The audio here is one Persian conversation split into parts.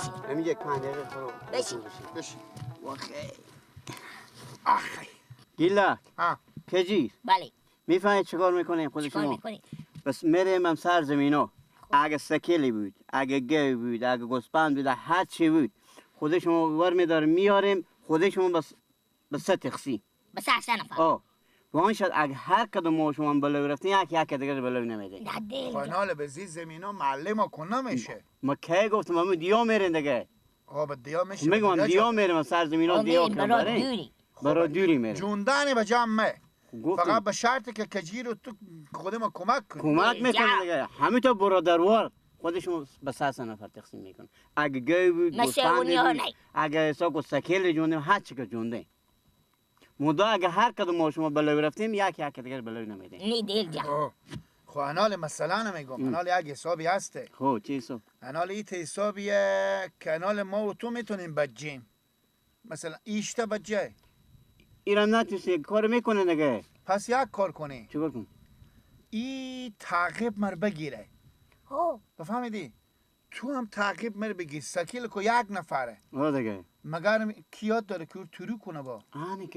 بشین. همین یک 5 دقیقه برو. بشین. واخی آخی گیلا ها کجی بله. میفهمید چیکار میکنیم خود چیکار شما؟ میکنی؟ بس میریم هم سر زمینو. اگه سکیلی بود، اگه گوی بود، اگه گوسپند بود، هر چی بود خود شما ور میداریم میاریم خود شما بس تخسی. بس 8 نفر. وان شد اگه هر کدوم ما شما بلو رفتین یک دیگر بلو نمیده. نه دل. خانال به زی زمینا معلم کن نمیشه ما کی گفتم ما دیا میرین دیگه. به دیا میشه میگم دیا میریم سر زمینو دیا کنم برای دوری میریم. جوندانی به جمع گفتیم. فقط به شرطی که کجی رو تو خود ما کمک کنی. کمک میکنه دیگه. همین تو برادروار خودشون به 3 نفر تقسیم میکنه. اگه گوی بود، گوسفند بود، اگه حساب و سکیل جونده هر چی که جونده. مودا اگه هر کدوم ما شما بلو رفتیم یک دیگر بلو نمیده. نی دل جان. خانال مثلا نمیگم. خانال یک حسابی هسته. چی حساب؟ خانال ایت حسابیه کانال ما و تو میتونیم بجیم. مثلا ایشته بجه. ایران نتوسی کار میکنه دیگه. پس یک کار کنی. چیکار کن؟ ای تعقیب مر بگیره. بفهمیدی؟ تو هم تعقیب مر بگیر. سکیل کو یک نفره. دیگه. مگر کیات داره که تورو کنه با. آنی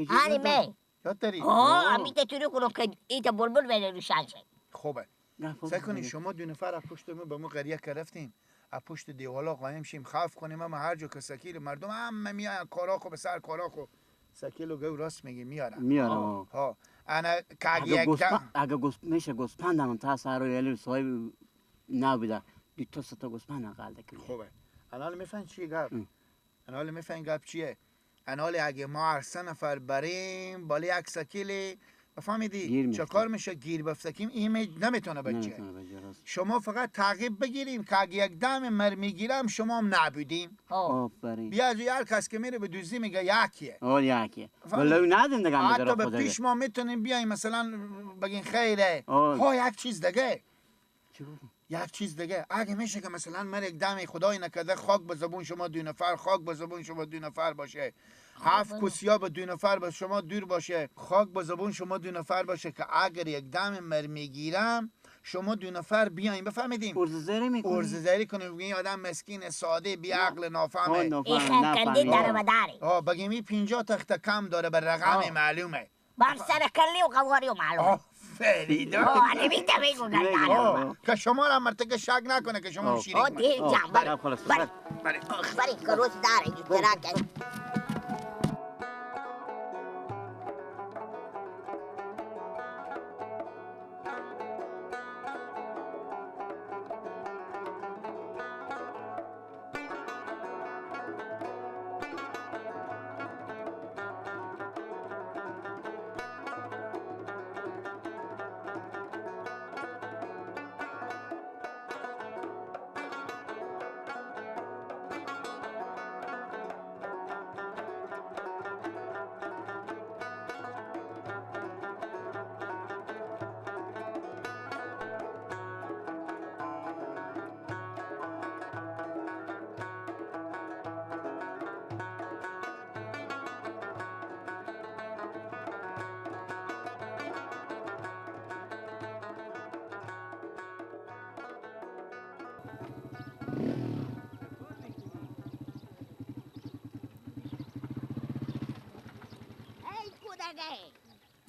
می. یاد داری؟ امیت تورو کنه که ایت بلبل بره روشن شد. خوبه. سکنی شما 2 نفر از پشت ما به ما قریه که رفتیم. از پشت دیوالا قایم شیم خوف کنیم اما هر جا که سکیل مردم همه میان کاراخو به سر کاراخو سکیلو گو راست میگی میارم. انا اگه میشه گوسپند هم تا سر یلی صاحب نبوده. 2 تا گوسپند اقل کنه. خوبه. الان میفهمی چی گپ؟ الان میفهمی گپ چیه؟ الان اگه ما هر 3 نفر بریم بالا یک سکیلی بفهمیدی چه کار میشه گیر بفتکیم این نمیتونه بچه. شما فقط تعقیب بگیریم که اگه یک دم مر میگیرم شما هم نبودیم. بیا از هر کس که میره به دوزی میگه یکیه. یکیه. ولو ندیم دیگه حتی به پیش ما میتونیم بیایم مثلا بگین خیره. یک چیز دیگه. یک چیز دیگه اگه میشه که مثلا من یک دم خدای نکرده خاک به زبون شما 2 نفر خاک به زبون شما 2 نفر باشه 7 کوسیا به 2 نفر به شما دور باشه خاک به زبون شما 2 نفر باشه که اگر یک دم مر میگیرم شما 2 نفر بیاین بفهمیدیم ارزه‌زری کنیم این آدم مسکین ساده بی عقل نافهمه این خنکنده داره و داره بگیم این 50 تخت کم داره به رقم معلومه بر سر کلی و قواری و معلومه فریدا نمیده بگو گردانم که شما را مرتکه شک نکنه که شما شیریک من دیل جان بری که روز داره اشتراک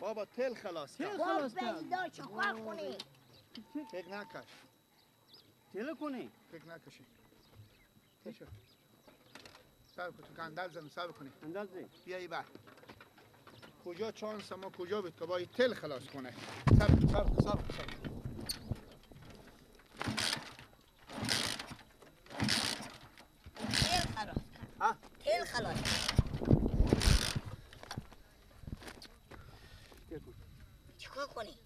بابا تل خلاص کرد بابا پیدا چخواه کنی فکر نکش تل کنی فکر نکشی کشو سب کن تو انداز زن سب کنی انداز زن بیایی بر کجا چانس ما کجا بود که باید تل خلاص کنه سب تل خلاص چیکار کنی؟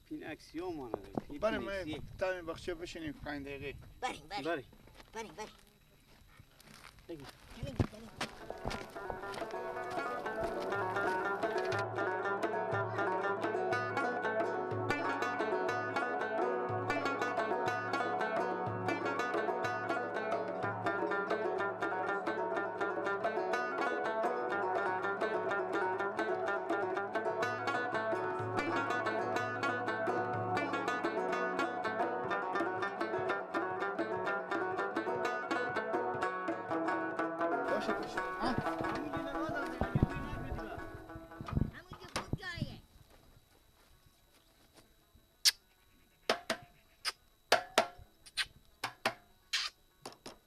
پین اکسیوم آنه بریم ما تایم بخشه بشینیم 5 دقیقه بریم میشه کشید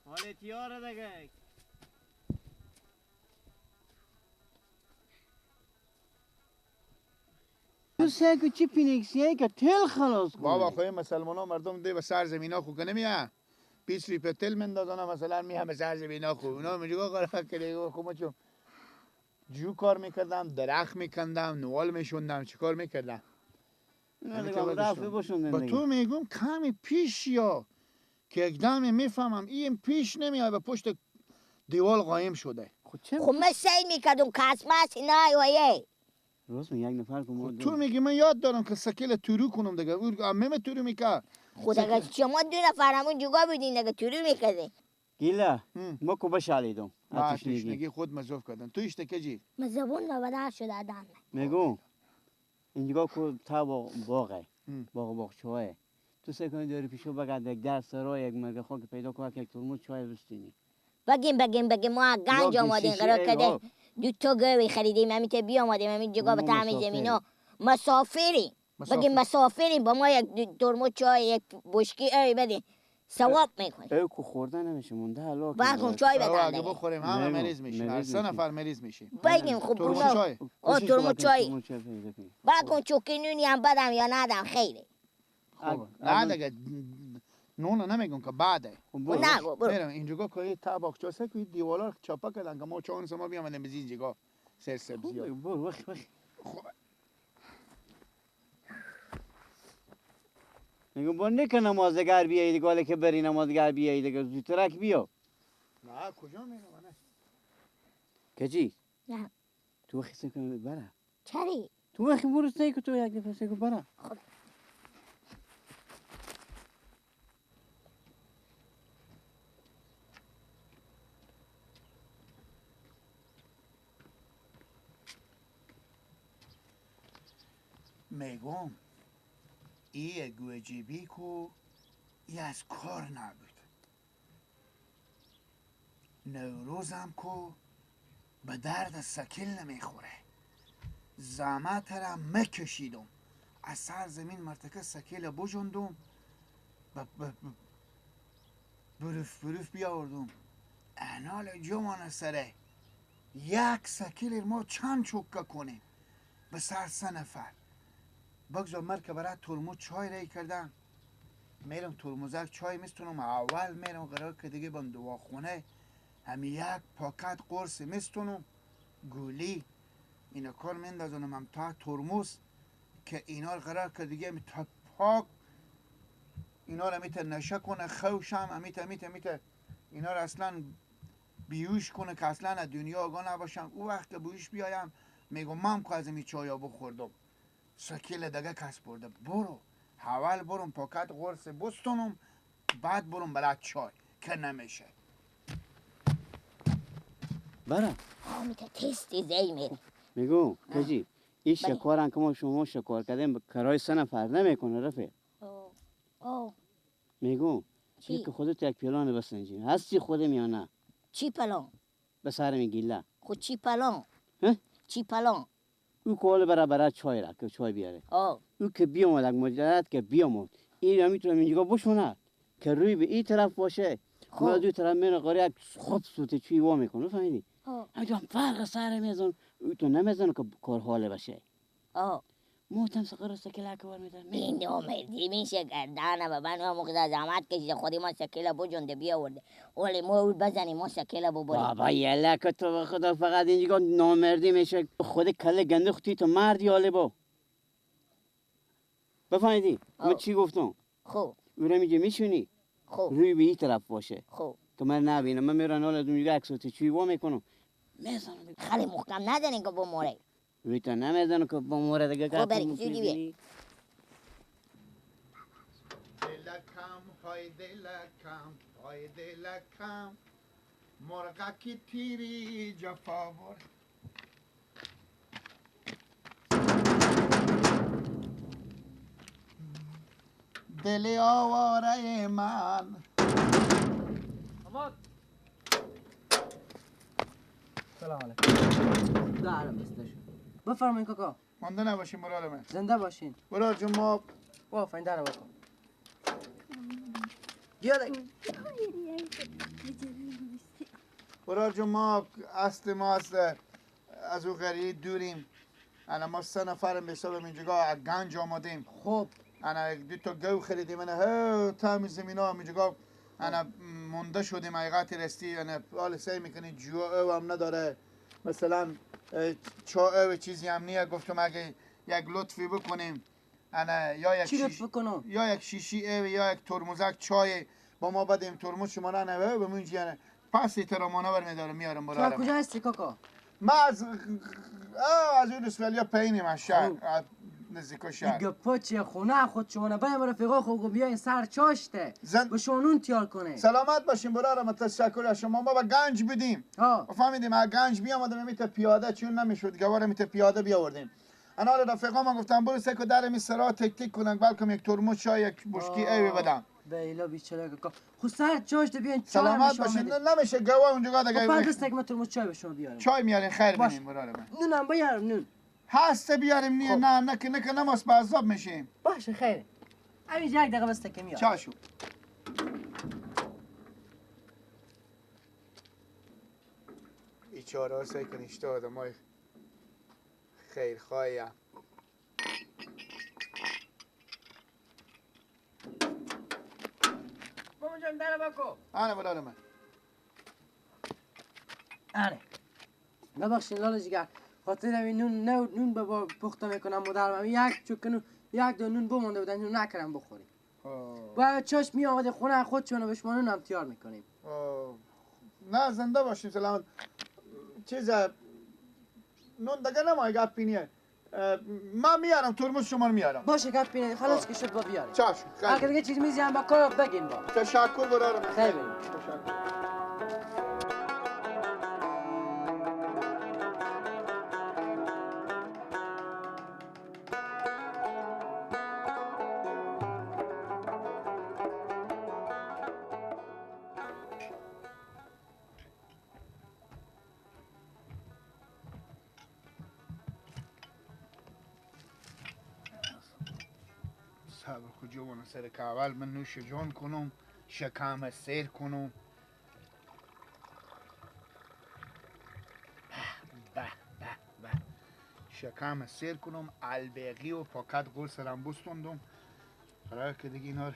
حالا تیاره دیگه تو سگو چی پینکسیه که تل خلاص کنه بابا خوی مسلمان ها مردم ده به سر زمین ها خو کنه میه 20 روپیه تل مندازانه مثلا میه به سر زمین ها خو اونا میگه قرار کنه خو ما چون جو کار میکردم درخت میکندم نوال میشوندم چی کار میکردم با تو میگم کمی پیش یا که اقدامی میفهمم این پیش نمیاد به پشت دیوال قایم شده خب من سعی میکردم کسمت نایویه راست یک نفر که تو میگی من یاد دارم که سکیل تورو کنم دیگه امه تورو میکرد خود اگه شما 2 نفر همون جگاه بودین دیگه تورو میکرده گیله ما که بشالیدم آتشنگی خود مزوف کردن تو اشتکه جی من زبون نبدر شده آدم میگو اینجا که تا باغه باغ چوه تو سکنی داری پیشو بگرد یک دست رو یک مرگ خاک پیدا کنه که یک ترمز چای بستینی بگیم ما گنج آمادیم قرار کده 2 تا گوی خریدیم همیته بی آمادیم همین جگاه به تعمیر زمینا مسافریم بگیم مسافریم با ما یک ترمز چای یک بشکی ای بدین ثواب میکنه ای که خوردن نمیشه مونده حالا باید چای بدن اگه بخوریم همه مریض میشیم 3 نفر مریض میشیم بگیم خب ترمز چای ترمز چای باید چوکی نونی هم بدم یا ندم خیلی نه دیگه نونو نمیگم که بعده نگو برو میرم اینجا که تاباق چاسه که دیوالا چاپا کردن که ما چانس ما بیامدیم به اینجا سر سبزی برو وقت میگم با نکه نمازگر بیایی دیگه حالا که بری نمازگر بیایی دیگه زودترک بیا نه کجا میرم نه کجی نه تو وقتی سکن بره چری تو وقتی برو سایی که تو یک دفعه سکن بره میگم ای گوجیبی کو ای از کار نبود نوروزم کو به درد سکیل نمیخوره زحمت را مکشیدم از سر زمین مرتکه سکیل بجندم بروف بیاوردم انال جمان سره یک سکیل ما چند چوکه کنیم به سر 3 نفر بگذار مرکه برای ترمز چای رای کردم میرم ترمزک چای میستونم اول میرم قرار که دیگه بم دواخونه همی یک پاکت قرص میستونم گولی اینا کار میندازونم هم تا ترمز که اینا رو قرار که دیگه تا پاک اینا رو میتر نشه کنه خوشم امیت اینا رو اصلا بیوش کنه که اصلا از دنیا آگاه نباشم او وقت که بیوش بیایم میگم من که از این چایا بخوردم سکیل دیگه کس برده برو اول برم پاکت قرص بستونم بعد برم برای چای که نمیشه برم میگه تستی زی میگو کجی این شکارن که ما شما شکار کردیم کرای 3 نفر نمیکنه رفیق میگو چی که خودت یک پیلان بسنجی هستی خودم یا نه چی پلان به سر میگیله خود چی پلان چی پلان او کال برای چای را که چای بیاره او که بیامد اگه مجرد که بیامد این را میتونم اینجا بشونه که روی به این طرف باشه ما دو طرف میره قاری یک خود سوته چوی وا میکنه فهمیدی همینطور فرق سر میزن او تو نمیزن که کار حاله باشه موتم سقر سکیل که بار میدن این نومردی میشه گردانه و من موقع زحمت کشیده خودی ما سکیل بجنده بیاورده ولی ما اول بزنیم ما سکیل ببریم بابا یلا که تو خدا فقط اینجا نامردی میشه خود کله گنده خودی تو مردی حاله با بفهمیدی من چی گفتم خوب او را میگه میشونی خوب روی به این طرف باشه خوب که من نبینم من میرن حالا میگه عکساتی چی وا میکنم میزنم خیلی محکم نزنین که بموره روی تو نمیزنم که بموره دیگه خب بریم زودی بیا دلکم های دلکم های دلکم مرغکی تیری جفا برد دل آواره من سلام علیکم. دارم بستش. بفرمایید کاکا. مانده نباشین برادر من. زنده باشین. برادر جون ما وافین دارم بکن. گیادک. برادر جون ما اصل ما از او غریب دوریم. انا ما 3 نفرم به حساب اینجا از گنج آمدیم. خب. انا 2 تا گو خریدیم. انا تام زمینا اینجا انا مونده شدیم حقیقت راستی. انا حال سعی میکنی جو او هم نداره. مثلا چا او چیزی هم نیه. گفتم اگه یک لطفی بکنیم انا یا یک شیشی او یا یک ترمزک چای با ما بدیم. ترمز شما نه به من جیانه پس ترامانه برمیدارم میارم برادرم. تو کجا هستی کاکا؟ ما از اون اسفالیا پایینیم از شهر نزدیک شهر. دیگه پاچه خونه خود شما نبایم رفیقا خوب بیاین سر چاشته به شونون تیار کنه. سلامت باشین برادرم. تشکر از شما. ما با گنج بدیم. فهمیدیم از گنج بیامدیم میته پیاده چون نمیشد گواره میته پیاده بیاوردیم. انا رفیقا ما گفتم برو سکو در می سرا تک تک کنن بلکم یک ترمز چای یک بشکی ایوی بدم. بیلا بیچاره کاکا. خو سر چاشته بیاین چای سلامت باشین. نمیشه گوا اونجا دیگه. خب دست تک ما ترمز چای به شما بیارم. چای میارین خیر ببینیم برادرم. نونم بیارم نون. هست بیاریم نه که نماس به عذاب میشیم. باشه خیره. همین یک دقیقه بس که میاد. چاشو. بیچاره ها سعی کنی اشته آدمای خیرخواهی هم. مامان جان در بکو. آنه برادر من. آره. ببخشین لاله جگر. خاطر همین نون بابا پخته میکنم مادرم. یک چوکنو یک دو نون بمونده بودن نون نکردم بخوریم. باید چاش می آمده خونه خودشون به شما نون هم تیار میکنیم. نه زنده باشیم سلامت. چیز نون دیگه نمای گپی نیه. من میارم ترمز شما رو میارم. باشه گپی نیه خلاص که شد با بیاریم. چشم. اگه دیگه چیز میزیم با کار بگین با. تشکر برادرم. خیلی تشکر. صبر کجا ونو سر که اول من نوش جان کنم شکم سیر کنم. به شکم سیر کنم الباقی و پاکت گل سرم بستندم قرار که دیگه اینا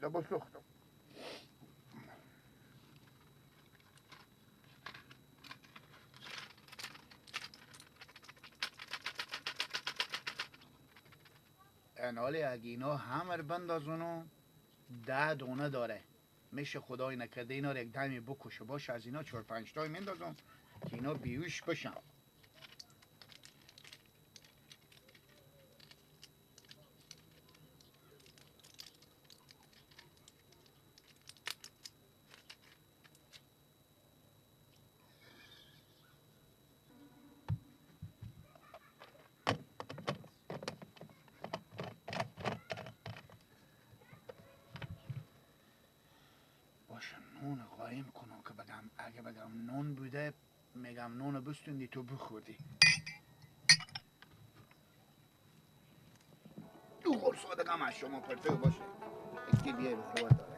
لباس لختم انالی اگه اینا همه بندازونو 10 دونه داره میشه خدای نکرده اینا رو یک دمی بکشه باشه از اینا 4-5 تای میندازم که اینا بیوش بشن. نون قایم کنم که بگم اگه بگم نون بوده میگم نون بستوندی تو بخوردی. دو قرص دگم از شما پرته باشه اکی بیای بخواه داره.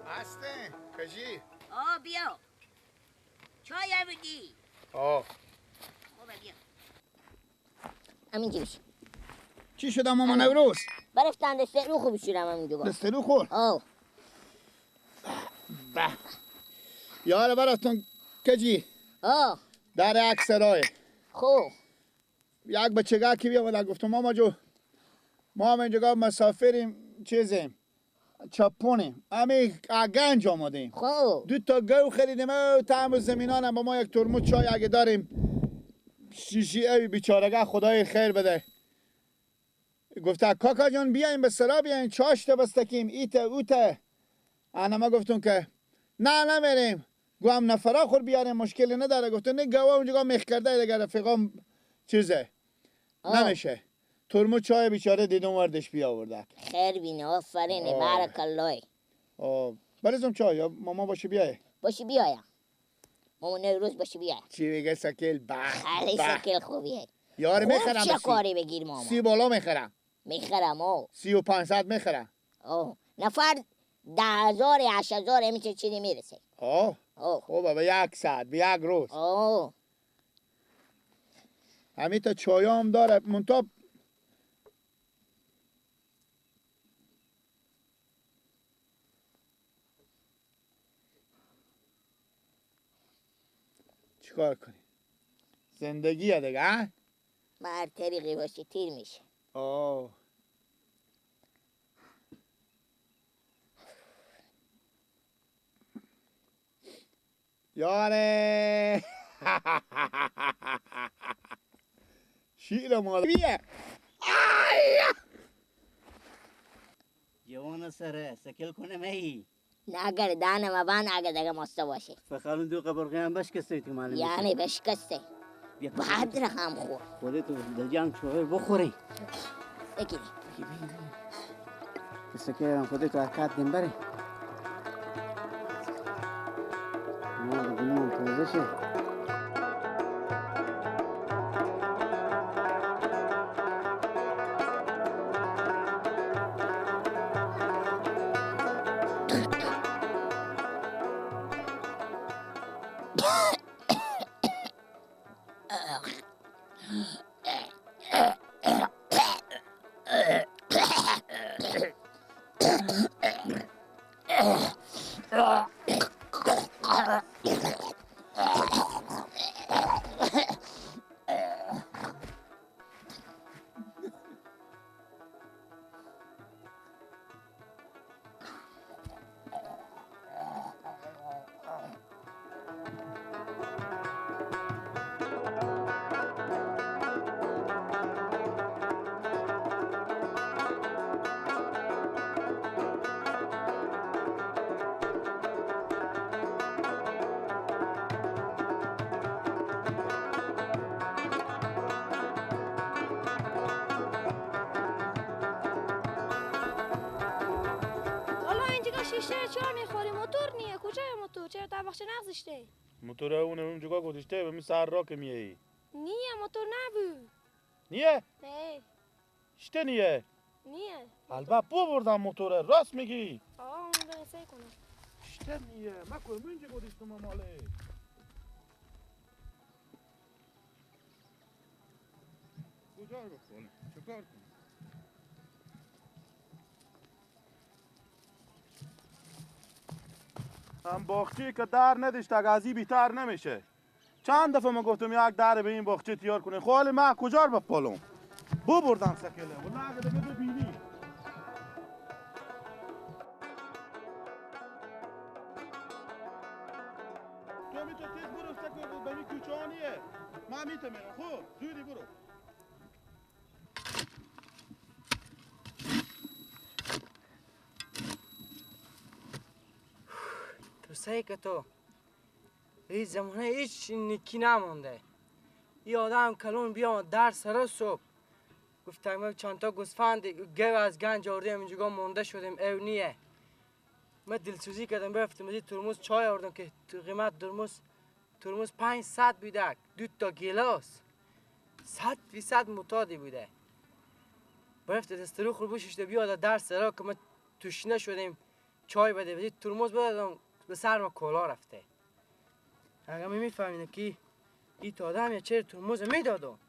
هسته کجی؟ بیا چای بودی؟ خوبه بیا همینجوریش. چی شده ماما نوروز؟ برفتن دسترو خوبی شدم همینجا. دسترو خور؟ به یاره براتون کجی؟ در اکسرای خوب یک بچگاه که بیامد گفتم ماما جو ما هم اینجا مسافریم چیزیم چپونیم همه گنج آمدیم. خوب 2 گو خریدیم و تعم زمینان با ما یک ترمز چای اگه داریم شیشی اوی بیچارگاه خدای خیر بده. گفته کاکا جان بیاین به سرا بیاین چاشته بستکیم ایته اوته. انا ما گفتم که نه نمیریم گوهم نفرا خور بیاریم مشکلی نداره. گفته نه گوه اونجا مخ کرده دیگه رفیقام چیزه نمیشه. ترمز چای بیچاره دیدم وردش بیاورده. خیر بینه آفرینه بارک الله. بریزم چای یا ماما باشه بیایه؟ باشه بیایم ماما نوروز باشه بیایم. چی بگه سکل؟ خیلی سکل خوبیه. یار میخرم چه کاری بگیر ماما؟ 30 بالا میخرم. میخرم 30 و 500 میخرم. نفر 10,000 8,000 همیشه چیزی میرسه. خوبه به 1 ساعت به 1 روز. همین تا چای هم داره منطقه چیکار کنی؟ زندگیه دیگه هر طریقی باشه تیر میشه. یاره شیر مادر بیه جوان سره سکل کنه مهی نه اگر دانه مبان اگر دیگه مسته باشه فخالون دو قبرقی هم بشکسته تو معلوم یعنی بشکسته بعد رقم خور خودتو در جان چوهر بخوری بگیری سکل خودتو حرکت دیم بره ما بگیم توزشه شیشه چهار میخوری موتور نیه کجای موتور چرا تا بخش نغزشته موتور اون جگاه گذاشته به می سر را که میایی. نیه موتور نبود. نیه؟ نه. شته نیه؟ نیه. البته بردم موتور راست میگی. اون درسته کنم. شته نیه؟ ما کجا گذاشتم ماله؟ کجا رو بخونه؟ چکار کنم؟ هم باغچه‌ای که در نداشت از این بیتر نمیشه. چند دفعه ما گفتم یک در به این باغچه تیار کنه. خاله ما کجا رو بپالم؟ بردم سکله. والله اگه دیگه ببینی. تو میتونی تیز برو سکله به این کوچانیه. ما میتونم. خب زودی برو. تو سعی که تو این زمانه هیچ نکی نمانده. این آدم کلون بیا در سر صبح گفتم ما چند تا گوسفند گو از گنج آوردیم اینجا مونده شدیم او نیه. من دلسوزی کردم برفتم از ترمز چای آوردم که قیمت ترمز 500 بوده، 2 تا گیلاس 100% متادی بوده. برفت دسترو خربوشش ده بیاد در سرا که ما تشنه شدیم چای بده و ترمز بدادم به سر ما کلا رفته. اگه میفهمین که این تا آدم یا چرا ترمز میدادم